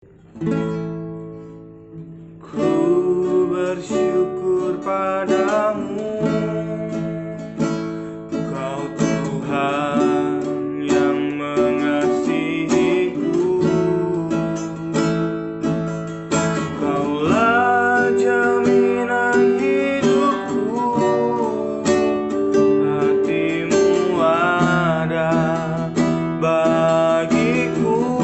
Ku bersyukur padamu, Kau Tuhan yang mengasihiku. Kaulah jaminan hidupku, hatimu ada bagiku.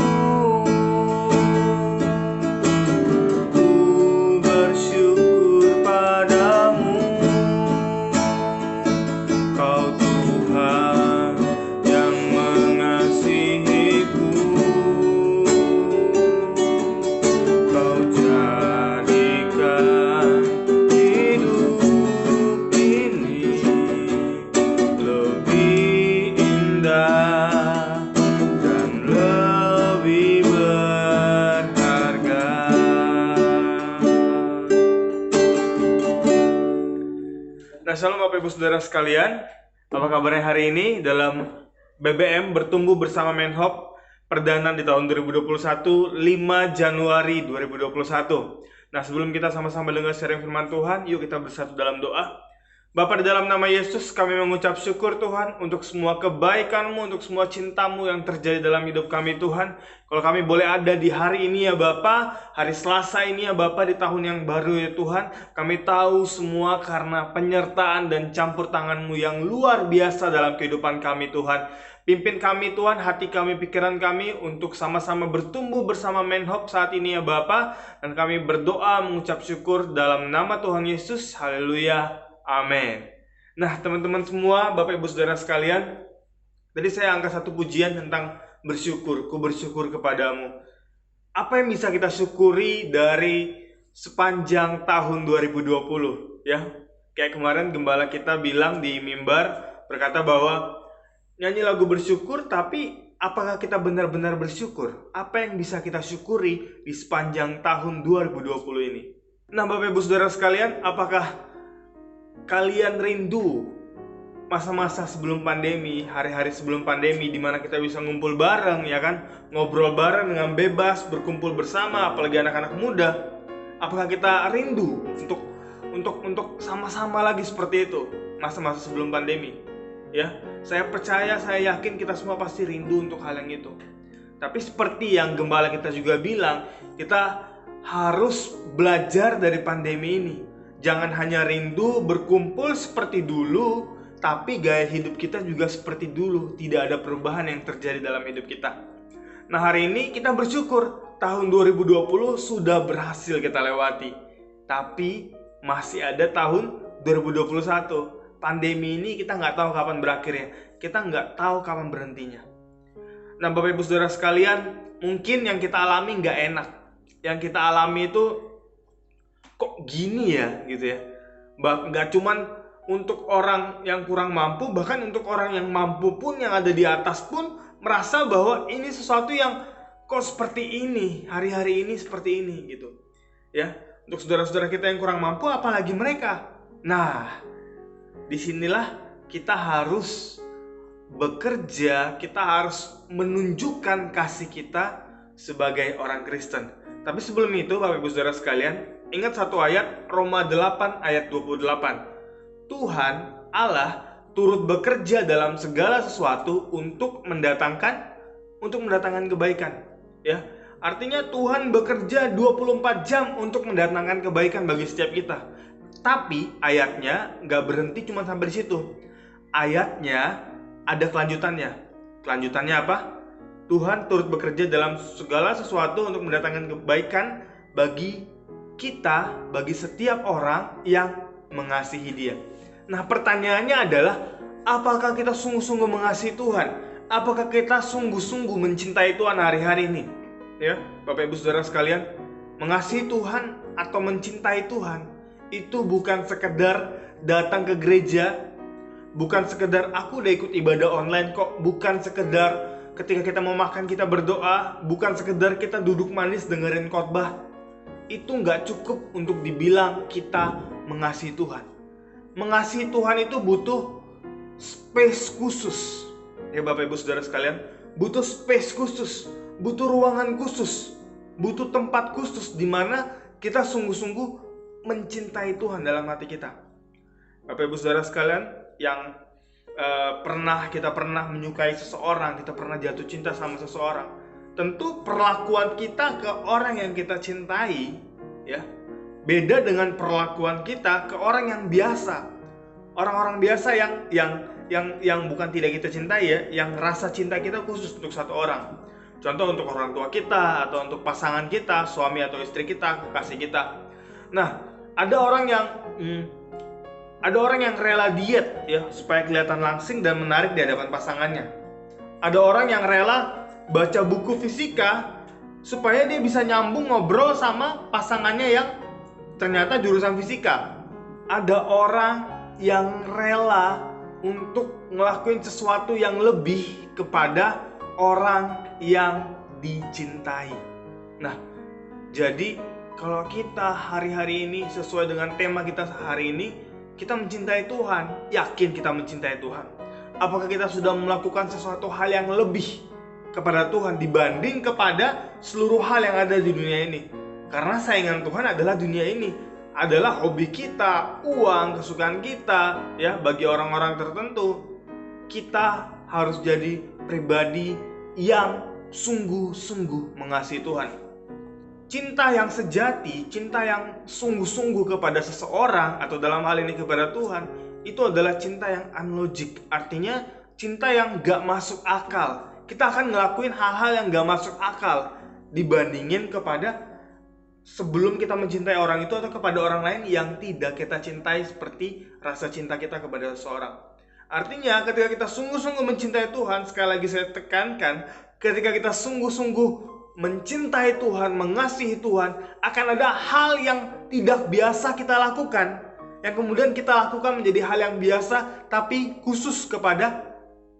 Ku bersyukur padamu, Kau Tuhan yang mengasihiku. Kau jadikan hidup ini lebih indah dan lebih berharga. Nah, shalom Bapak Ibu Saudara sekalian. Apa kabarnya hari ini dalam BBM Bertumbuh Bersama Menhop perdana di tahun 2021, 5 Januari 2021. Nah, sebelum kita sama-sama dengar sharing firman Tuhan, yuk kita bersatu dalam doa. Bapa, di dalam nama Yesus kami mengucap syukur Tuhan untuk semua kebaikan-Mu, untuk semua cinta-Mu yang terjadi dalam hidup kami Tuhan. Kalau kami boleh ada di hari ini ya Bapa, hari Selasa ini ya Bapa, di tahun yang baru ya Tuhan, kami tahu semua karena penyertaan dan campur tangan-Mu yang luar biasa dalam kehidupan kami Tuhan. Pimpin kami Tuhan, hati kami, pikiran kami untuk sama-sama bertumbuh bersama Menhop saat ini ya Bapa. Dan kami berdoa mengucap syukur dalam nama Tuhan Yesus. Haleluya. Amin. Nah, teman-teman semua, Bapak Ibu Saudara sekalian, tadi saya angkat satu pujian tentang bersyukur. Ku bersyukur kepadamu. Apa yang bisa kita syukuri dari sepanjang tahun 2020 ya? Kayak kemarin gembala kita bilang di mimbar, berkata bahwa nyanyi lagu bersyukur, tapi apakah kita benar-benar bersyukur? Apa yang bisa kita syukuri di sepanjang tahun 2020 ini? Nah, Bapak Ibu Saudara sekalian, apakah kalian rindu masa-masa sebelum pandemi, hari-hari sebelum pandemi, di mana kita bisa ngumpul bareng, ya kan, ngobrol bareng dengan bebas, berkumpul bersama, apalagi anak-anak muda? Apakah kita rindu untuk sama-sama lagi seperti itu masa-masa sebelum pandemi? Ya, saya percaya, saya yakin kita semua pasti rindu untuk hal yang itu. Tapi seperti yang gembala kita juga bilang, kita harus belajar dari pandemi ini. Jangan hanya rindu berkumpul seperti dulu, tapi gaya hidup kita juga seperti dulu. Tidak ada perubahan yang terjadi dalam hidup kita. Nah, hari ini kita bersyukur tahun 2020 sudah berhasil kita lewati. Tapi masih ada tahun 2021. Pandemi ini kita nggak tahu kapan berakhirnya. Kita nggak tahu kapan berhentinya. Nah, Bapak Ibu Saudara sekalian, mungkin yang kita alami nggak enak. Yang kita alami itu kok gini ya gitu ya. Nggak cuman untuk orang yang kurang mampu, bahkan untuk orang yang mampu pun, yang ada di atas pun merasa bahwa ini sesuatu yang kok seperti ini, hari-hari ini seperti ini gitu ya. Untuk saudara-saudara kita yang kurang mampu, apalagi mereka. Nah, disinilah kita harus bekerja, kita harus menunjukkan kasih kita sebagai orang Kristen. Tapi sebelum itu, Bapak Ibu Saudara sekalian, ingat satu ayat, Roma 8 ayat 28. Tuhan Allah turut bekerja dalam segala sesuatu untuk mendatangkan kebaikan, ya. Artinya Tuhan bekerja 24 jam untuk mendatangkan kebaikan bagi setiap kita. Tapi ayatnya nggak berhenti cuma sampai di situ. Ayatnya ada kelanjutannya. Kelanjutannya apa? Tuhan turut bekerja dalam segala sesuatu untuk mendatangkan kebaikan bagi kita, bagi setiap orang yang mengasihi Dia. Nah, pertanyaannya adalah, apakah kita sungguh-sungguh mengasihi Tuhan? Apakah kita sungguh-sungguh mencintai Tuhan hari-hari ini? Ya, Bapak Ibu Saudara sekalian, mengasihi Tuhan atau mencintai Tuhan itu bukan sekedar datang ke gereja, bukan sekedar aku udah ikut ibadah online kok, bukan sekedar ketika kita mau makan kita berdoa, bukan sekedar kita duduk manis dengerin khotbah. Itu nggak cukup untuk dibilang kita mengasihi Tuhan. Mengasihi Tuhan itu butuh space khusus. Ya Bapak Ibu Saudara sekalian, butuh space khusus, butuh ruangan khusus. butuh tempat khusus di mana kita sungguh-sungguh mencintai Tuhan dalam hati kita. Bapak Ibu Saudara sekalian, yang kita pernah menyukai seseorang, kita pernah jatuh cinta sama seseorang, tentu perlakuan kita ke orang yang kita cintai ya beda dengan perlakuan kita ke orang yang biasa. Orang-orang biasa yang bukan tidak kita cintai ya, yang rasa cinta kita khusus untuk satu orang. Contoh untuk orang tua kita, atau untuk pasangan kita, suami atau istri kita, kekasih kita. Nah, ada orang yang rela diet ya supaya kelihatan langsing dan menarik di hadapan pasangannya. Ada orang yang rela baca buku fisika supaya dia bisa nyambung ngobrol sama pasangannya yang ternyata jurusan fisika. Ada orang yang rela untuk ngelakuin sesuatu yang lebih kepada orang yang dicintai. Nah, jadi kalau kita hari-hari ini sesuai dengan tema kita hari ini, kita mencintai Tuhan, yakin kita mencintai Tuhan. Apakah kita sudah melakukan sesuatu hal yang lebih kepada Tuhan dibanding kepada seluruh hal yang ada di dunia ini? Karena saingan Tuhan adalah dunia ini, adalah hobi kita, uang, kesukaan kita, ya bagi orang-orang tertentu. Kita harus jadi pribadi yang sungguh-sungguh mengasihi Tuhan. Cinta yang sejati, cinta yang sungguh-sungguh kepada seseorang, atau dalam hal ini kepada Tuhan, itu adalah cinta yang unlogic. Artinya cinta yang gak masuk akal. Kita akan ngelakuin hal-hal yang gak masuk akal dibandingin kepada sebelum kita mencintai orang itu, atau kepada orang lain yang tidak kita cintai seperti rasa cinta kita kepada seseorang. Artinya ketika kita sungguh-sungguh mencintai Tuhan, sekali lagi saya tekankan, ketika kita sungguh-sungguh mencintai Tuhan, mengasihi Tuhan, akan ada hal yang tidak biasa kita lakukan, yang kemudian kita lakukan menjadi hal yang biasa, tapi khusus kepada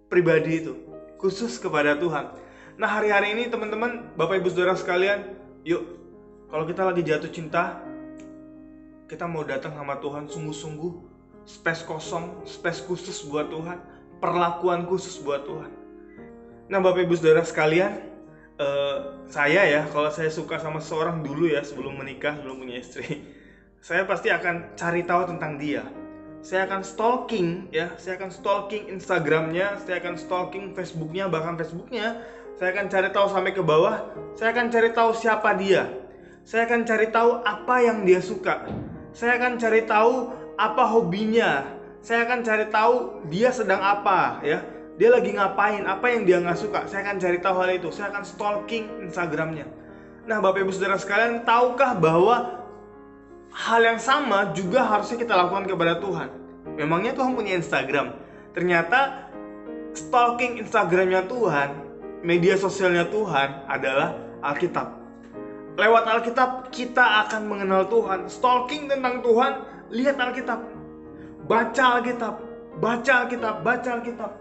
pribadi itu, khusus kepada Tuhan. Nah, hari-hari ini teman-teman, Bapak Ibu Saudara sekalian, yuk, kalau kita lagi jatuh cinta, kita mau datang sama Tuhan sungguh-sungguh, space kosong, space khusus buat Tuhan, perlakuan khusus buat Tuhan. Nah, Bapak Ibu Saudara sekalian, kalau saya suka sama seseorang dulu ya, sebelum menikah, sebelum punya istri, saya pasti akan cari tahu tentang dia. Saya akan stalking ya, saya akan stalking Instagramnya, saya akan stalking Facebooknya, bahkan Facebooknya saya akan cari tahu sampai ke bawah. Saya akan cari tahu siapa dia. Saya akan cari tahu apa yang dia suka. Saya akan cari tahu apa hobinya. Saya akan cari tahu dia sedang apa ya. Dia lagi ngapain, apa yang dia nggak suka. Saya akan cari tahu hal itu. Saya akan stalking Instagramnya. Nah, Bapak Ibu Saudara sekalian, tahukah bahwa hal yang sama juga harusnya kita lakukan kepada Tuhan? Memangnya Tuhan punya Instagram? Ternyata stalking Instagramnya Tuhan, media sosialnya Tuhan adalah Alkitab. Lewat Alkitab kita akan mengenal Tuhan. Stalking tentang Tuhan, lihat Alkitab. Baca Alkitab, baca Alkitab, baca Alkitab.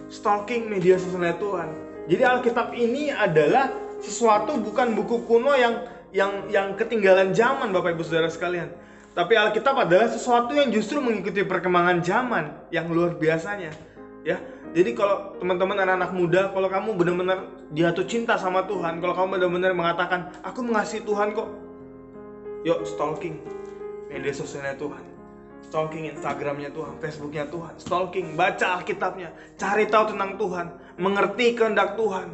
Stalking media sosialnya Tuhan. Jadi Alkitab ini adalah sesuatu, bukan buku kuno yang ketinggalan zaman, Bapak Ibu Saudara sekalian. Tapi Alkitab adalah sesuatu yang justru mengikuti perkembangan zaman yang luar biasanya. Ya, jadi kalau teman-teman anak-anak muda, kalau kamu benar-benar jatuh cinta sama Tuhan, kalau kamu benar-benar mengatakan, aku mengasihi Tuhan kok, yuk stalking media sosialnya Tuhan, stalking Instagramnya Tuhan, Facebooknya Tuhan, stalking, baca Alkitabnya, cari tahu tentang Tuhan, mengerti kehendak Tuhan,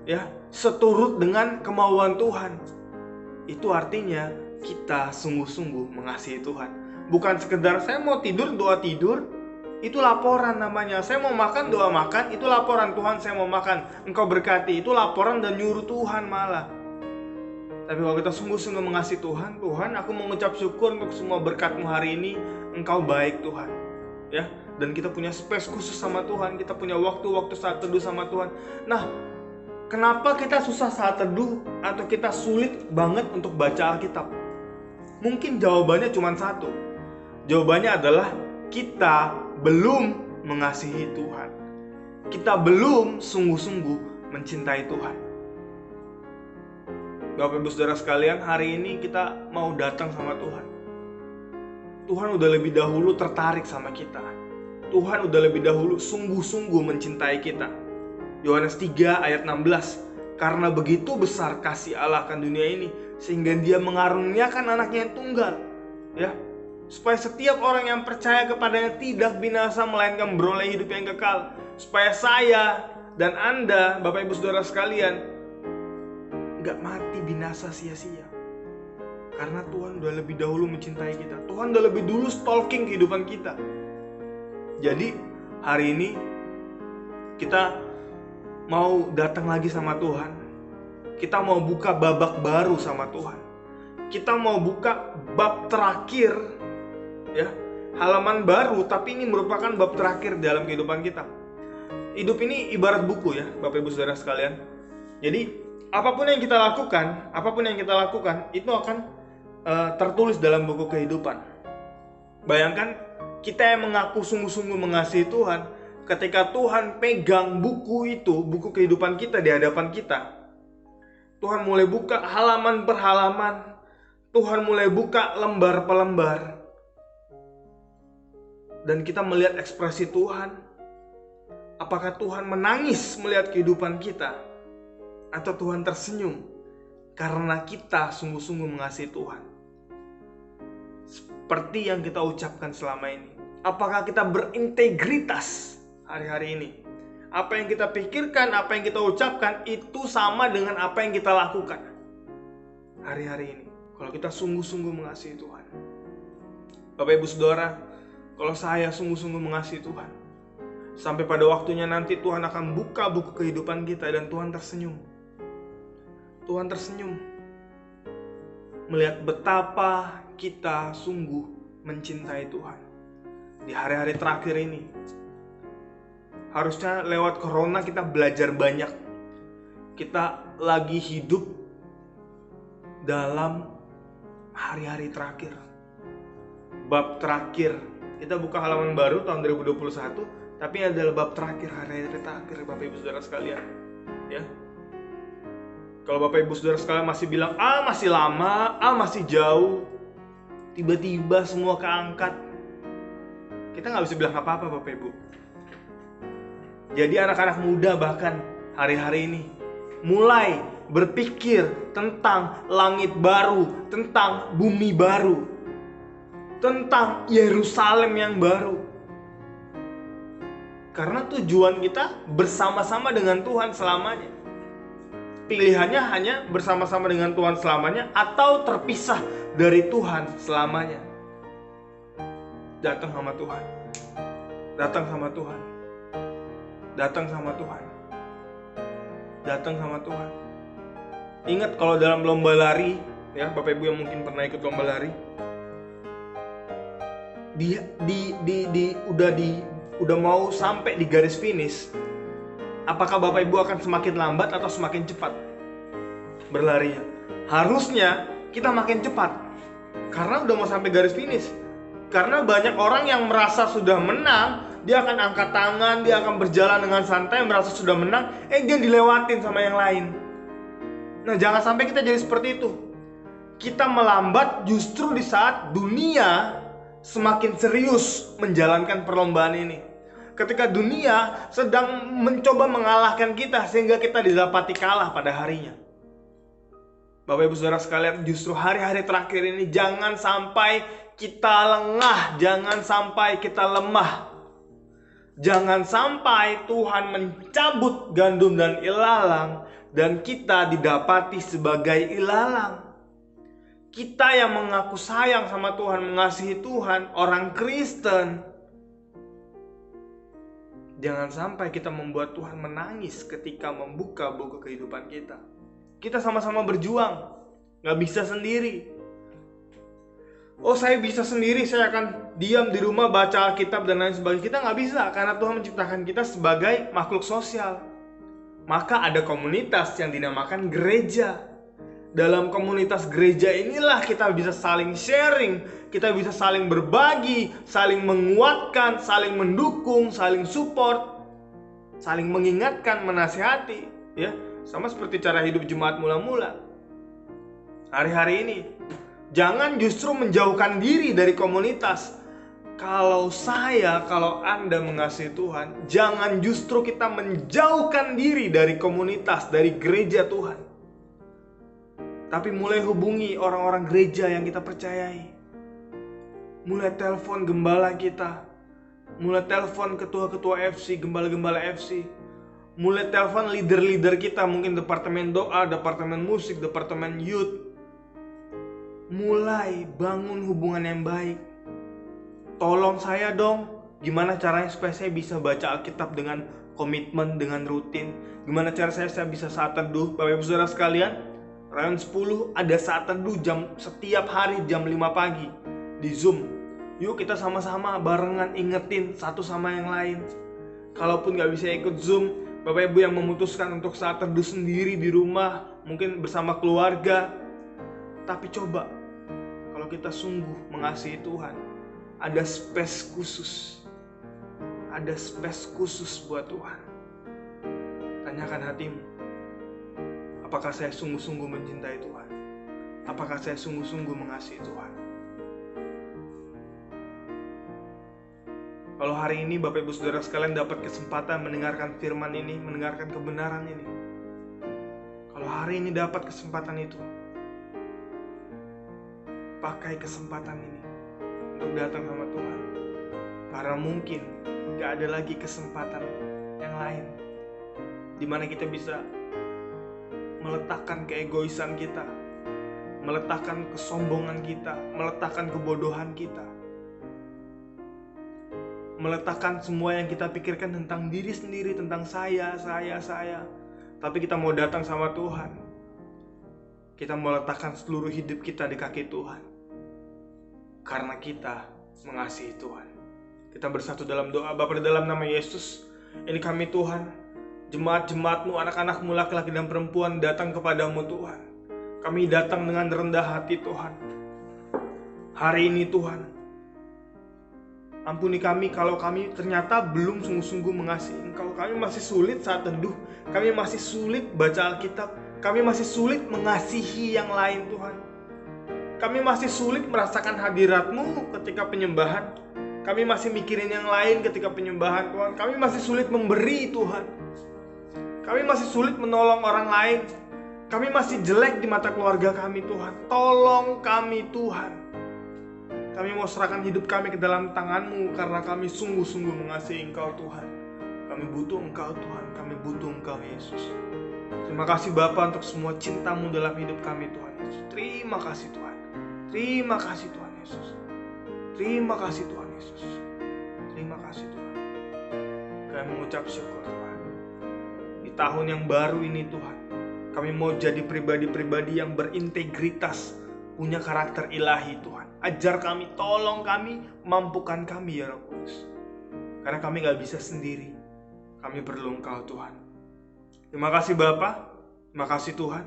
ya, seturut dengan kemauan Tuhan. Itu artinya kita sungguh-sungguh mengasihi Tuhan. Bukan sekedar saya mau tidur, doa tidur, itu laporan namanya. Saya mau makan, doa makan, itu laporan. Tuhan, saya mau makan, Engkau berkati, itu laporan dan nyuruh Tuhan malah. Tapi kalau kita sungguh-sungguh mengasihi Tuhan, Tuhan, aku mengucap syukur untuk semua berkat-Mu hari ini. Engkau baik Tuhan, ya. Dan kita punya space khusus sama Tuhan, kita punya waktu-waktu saat teduh sama Tuhan. Nah, kenapa kita susah saat teduh, atau kita sulit banget untuk baca Alkitab? Mungkin jawabannya cuma satu. Jawabannya adalah kita belum mengasihi Tuhan. Kita belum sungguh-sungguh mencintai Tuhan. Bapak Ibu Saudara sekalian, hari ini kita mau datang sama Tuhan. Tuhan udah lebih dahulu tertarik sama kita. Tuhan udah lebih dahulu sungguh-sungguh mencintai kita. Yohanes 3 ayat 16. Karena begitu besar kasih Allah akan dunia ini, sehingga Dia mengaruniakan anaknya yang tunggal, ya, supaya setiap orang yang percaya kepadanya tidak binasa melainkan beroleh hidup yang kekal. Supaya saya dan Anda, Bapak Ibu Saudara sekalian, gak mati binasa sia-sia. Karena Tuhan udah lebih dahulu mencintai kita. Tuhan udah lebih dulu stalking kehidupan kita. Jadi hari ini kita mau datang lagi sama Tuhan. Kita mau buka babak baru sama Tuhan. Kita mau buka bab terakhir, ya, halaman baru, tapi ini merupakan bab terakhir dalam kehidupan kita. Hidup ini ibarat buku, ya Bapak Ibu Saudara sekalian. Jadi apapun yang kita lakukan itu akan tertulis dalam buku kehidupan. Bayangkan kita yang mengaku sungguh-sungguh mengasihi Tuhan, ketika Tuhan pegang buku itu, buku kehidupan kita di hadapan kita, Tuhan mulai buka halaman per halaman, Tuhan mulai buka lembar per lembar, dan kita melihat ekspresi Tuhan. Apakah Tuhan menangis melihat kehidupan kita, atau Tuhan tersenyum karena kita sungguh-sungguh mengasihi Tuhan? Seperti yang kita ucapkan selama ini. Apakah kita berintegritas hari-hari ini? Apa yang kita pikirkan, apa yang kita ucapkan, itu sama dengan apa yang kita lakukan hari-hari ini. Kalau kita sungguh-sungguh mengasihi Tuhan. Bapak Ibu Saudara, kalau saya sungguh-sungguh mengasihi Tuhan, sampai pada waktunya nanti Tuhan akan buka buku kehidupan kita dan Tuhan tersenyum. Tuhan tersenyum melihat betapa kita sungguh mencintai Tuhan. Di hari-hari terakhir ini, harusnya lewat corona kita belajar banyak. Kita lagi hidup dalam hari-hari terakhir, bab terakhir. Kita buka halaman baru tahun 2021, tapi adalah bab terakhir, hari-hari terakhir, Bapak Ibu Saudara sekalian, ya. Kalau Bapak Ibu Saudara sekalian masih bilang, masih lama, masih jauh, tiba-tiba semua keangkat, kita nggak bisa bilang apa-apa, Bapak Ibu. Jadi anak-anak muda bahkan hari-hari ini mulai berpikir tentang langit baru, tentang bumi baru, tentang Yerusalem yang baru. Karena tujuan kita bersama-sama dengan Tuhan selamanya. Pilihannya hanya bersama-sama dengan Tuhan selamanya atau terpisah dari Tuhan selamanya. Datang sama Tuhan. Datang sama Tuhan. Datang sama Tuhan. Datang sama Tuhan. Ingat kalau dalam lomba lari, ya Bapak Ibu yang mungkin pernah ikut lomba lari, udah mau sampai di garis finish, apakah Bapak Ibu akan semakin lambat atau semakin cepat berlarinya? Harusnya kita makin cepat, karena udah mau sampai garis finish. Karena banyak orang yang merasa sudah menang, dia akan angkat tangan, dia akan berjalan dengan santai, merasa sudah menang, dia dilewatin sama yang lain. Nah, jangan sampai kita jadi seperti itu. Kita melambat justru di saat dunia semakin serius menjalankan perlombaan ini. Ketika dunia sedang mencoba mengalahkan kita sehingga kita didapati kalah pada harinya. Bapak Ibu Saudara sekalian, justru hari-hari terakhir ini jangan sampai kita lengah, jangan sampai kita lemah. Jangan sampai Tuhan mencabut gandum dan ilalang dan kita didapati sebagai ilalang. Kita yang mengaku sayang sama Tuhan, mengasihi Tuhan, orang Kristen, jangan sampai kita membuat Tuhan menangis ketika membuka buku kehidupan kita. Kita sama-sama berjuang, gak bisa sendiri. Saya bisa sendiri, saya akan diam di rumah baca Alkitab dan lain sebagainya. Kita gak bisa, karena Tuhan menciptakan kita sebagai makhluk sosial. Maka ada komunitas yang dinamakan gereja. Dalam komunitas gereja inilah kita bisa saling sharing, kita bisa saling berbagi, saling menguatkan, saling mendukung, saling support, saling mengingatkan, menasihati, ya. Sama seperti cara hidup jemaat mula-mula. Hari-hari ini jangan justru menjauhkan diri dari komunitas. kalau Anda mengasihi Tuhan, jangan justru kita menjauhkan diri dari komunitas, dari gereja Tuhan. Tapi mulai hubungi orang-orang gereja yang kita percayai. Mulai telepon gembala kita. Mulai telepon ketua-ketua FC, gembala-gembala FC. Mulai telepon leader-leader kita, mungkin departemen doa, departemen musik, departemen youth. Mulai bangun hubungan yang baik. Tolong saya dong, gimana caranya supaya saya bisa baca Alkitab dengan komitmen, dengan rutin. Gimana cara saya bisa saat teduh. Bapak Ibu Saudara sekalian, Rayon 10 ada saat teduh setiap hari jam 5 pagi di Zoom. Yuk kita sama-sama barengan ingetin satu sama yang lain. Kalaupun gak bisa ikut Zoom, Bapak Ibu yang memutuskan untuk saat teduh sendiri di rumah, mungkin bersama keluarga. Tapi coba, kalau kita sungguh mengasihi Tuhan, ada space khusus. Ada space khusus buat Tuhan. Tanyakan hatimu, apakah saya sungguh-sungguh mencintai Tuhan? Apakah saya sungguh-sungguh mengasihi Tuhan? Kalau hari ini Bapak Ibu Saudara sekalian dapat kesempatan mendengarkan firman ini, mendengarkan kebenaran ini. Kalau hari ini dapat kesempatan itu, pakai kesempatan ini untuk datang sama Tuhan. Karena mungkin gak ada lagi kesempatan yang lain di mana kita bisa meletakkan keegoisan kita, meletakkan kesombongan kita, meletakkan kebodohan kita, meletakkan semua yang kita pikirkan tentang diri sendiri, tentang saya. Tapi kita mau datang sama Tuhan. Kita mau letakkan seluruh hidup kita di kaki Tuhan. Karena kita mengasihi Tuhan. Kita bersatu dalam doa. Bapa, di dalam nama Yesus, ini kami Tuhan, jemaat-jemaat-Mu, anak-anak-Mu laki-laki dan perempuan datang kepadamu Tuhan. Kami datang dengan rendah hati Tuhan. Hari ini Tuhan, ampuni kami kalau kami ternyata belum sungguh-sungguh mengasihi Engkau. Kami masih sulit saat teduh. Kami masih sulit baca Alkitab. Kami masih sulit mengasihi yang lain Tuhan. Kami masih sulit merasakan hadirat-Mu ketika penyembahan. Kami masih mikirin yang lain ketika penyembahan Tuhan. Kami masih sulit memberi Tuhan. Kami masih sulit menolong orang lain. Kami masih jelek di mata keluarga kami Tuhan. Tolong kami Tuhan. Kami mau serahkan hidup kami ke dalam tangan-Mu karena kami sungguh-sungguh mengasihi Engkau Tuhan. Kami butuh Engkau Tuhan. Kami butuh Engkau Yesus. Terima kasih Bapa untuk semua cinta-Mu dalam hidup kami Tuhan Yesus. Terima kasih Tuhan. Terima kasih Tuhan Yesus. Terima kasih Tuhan Yesus. Terima kasih Tuhan. Kami mengucap syukur Tuhan. Di tahun yang baru ini Tuhan, kami mau jadi pribadi-pribadi yang berintegritas, punya karakter ilahi Tuhan. Ajar kami, tolong kami, mampukan kami ya Roh Kudus. Karena kami gak bisa sendiri. Kami perlu Engkau Tuhan. Terima kasih Bapa. Terima kasih Tuhan.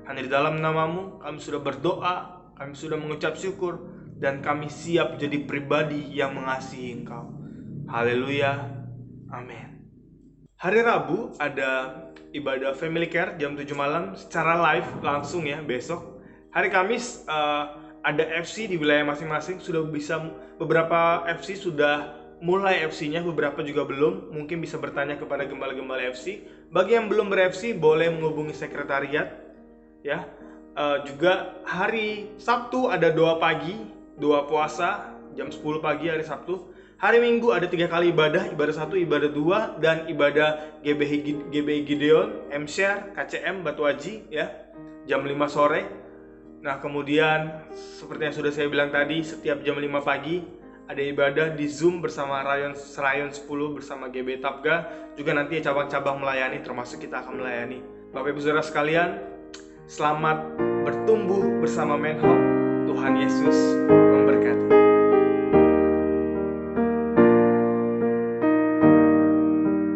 Hanya di dalam nama-Mu kami sudah berdoa, kami sudah mengucap syukur, dan kami siap jadi pribadi yang mengasihi Engkau. Haleluya. Amin. Hari Rabu ada ibadah Family Care jam 7 malam secara live langsung ya besok. Hari Kamis ada FC di wilayah masing-masing. Beberapa FC sudah mulai FC-nya, beberapa juga belum. Mungkin bisa bertanya kepada gembala-gembala FC. Bagi yang belum ber-FC boleh menghubungi sekretariat ya. Juga hari Sabtu ada doa pagi, doa puasa jam 10 pagi hari Sabtu. Hari Minggu ada 3 kali ibadah 1, ibadah 2, dan ibadah GBI Gideon, M-Share, KCM, Batu Aji ya, jam 5 sore. Nah kemudian seperti yang sudah saya bilang tadi, setiap jam 5 pagi ada ibadah di Zoom bersama Rayon 10 bersama GBI Tapga. Juga nanti cabang-cabang melayani, termasuk kita akan melayani. Bapak Ibu Saudara sekalian, selamat bertumbuh bersama Menhop. Tuhan Yesus